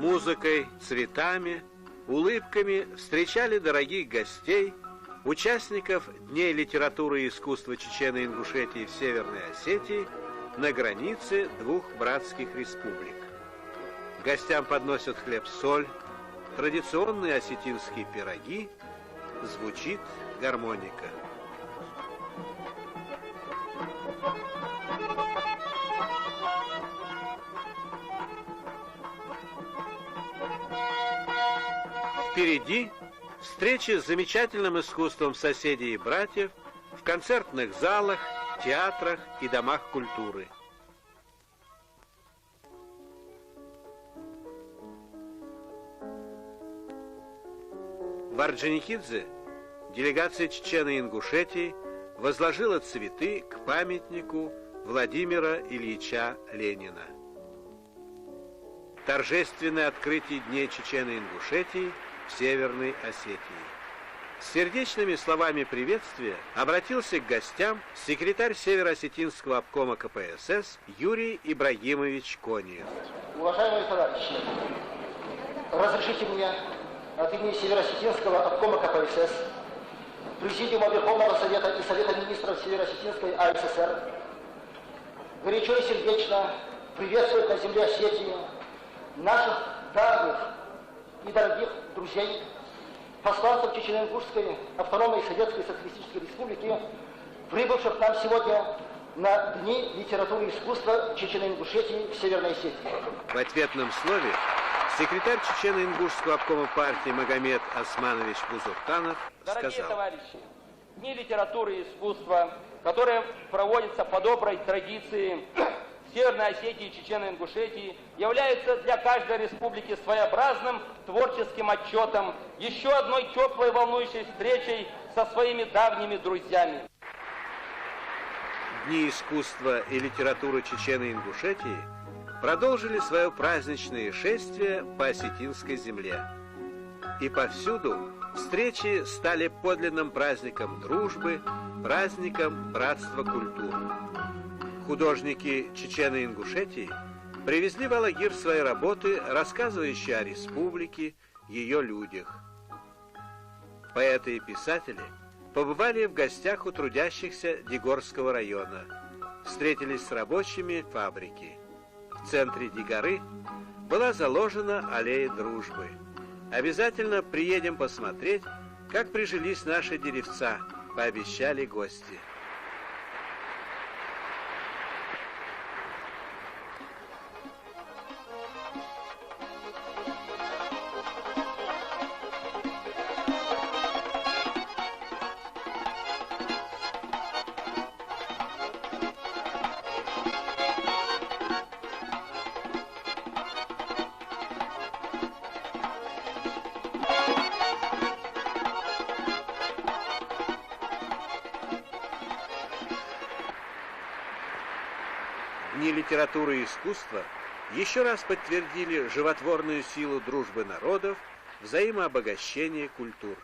музыкой, цветами, улыбками встречали дорогих гостей, участников Дней литературы и искусства Чечено-Ингушетии в Северной Осетии на границе двух братских республик. Гостям подносят хлеб-соль, традиционные осетинские пироги, звучит гармоника. Впереди встречи с замечательным искусством соседей и братьев в концертных залах, театрах и домах культуры. В Орджоникидзе делегация Чечено-Ингушетии возложила цветы к памятнику Владимира Ильича Ленина. Торжественное открытие Дней Чечено-Ингушетии в Северной Осетии. С сердечными словами приветствия обратился к гостям секретарь Северо-Осетинского обкома КПСС Юрий Ибрагимович Кониев. Уважаемые товарищи, разрешите мне от имени Северо-Осетинского обкома КПСС, Президиума Верховного Совета и Совета Министров Северо-Осетинской АССР горячо и сердечно приветствовать на земле Осетии наших давних и дорогих друзей, посланцев Чечено-Ингушской автономной Советской Социалистической Республики, прибывших к нам сегодня на Дни литературы и искусства Чечено-Ингушетии в Северной Осетии. В ответном слове секретарь Чечено-Ингушского обкома партии Магомед Османович Бузурканов сказал: дорогие товарищи, Дни литературы и искусства, которые проводятся по доброй традиции Северной Осетии и Чечено-Ингушетии, являются для каждой республики своеобразным творческим отчетом, еще одной теплой волнующей встречей со своими давними друзьями. Дни искусства и литературы Чечено-Ингушетии продолжили свое праздничное шествие по осетинской земле. И повсюду встречи стали подлинным праздником дружбы, праздником братства культур. Художники Чечено-Ингушетии привезли в Алагир свои работы, рассказывающие о республике, ее людях. Поэты и писатели побывали в гостях у трудящихся Дигорского района, встретились с рабочими фабрики. В центре Дигоры была заложена аллея дружбы. Обязательно приедем посмотреть, как прижились наши деревца, пообещали гости. Дни литературы и искусства еще раз подтвердили животворную силу дружбы народов, взаимообогащения культур.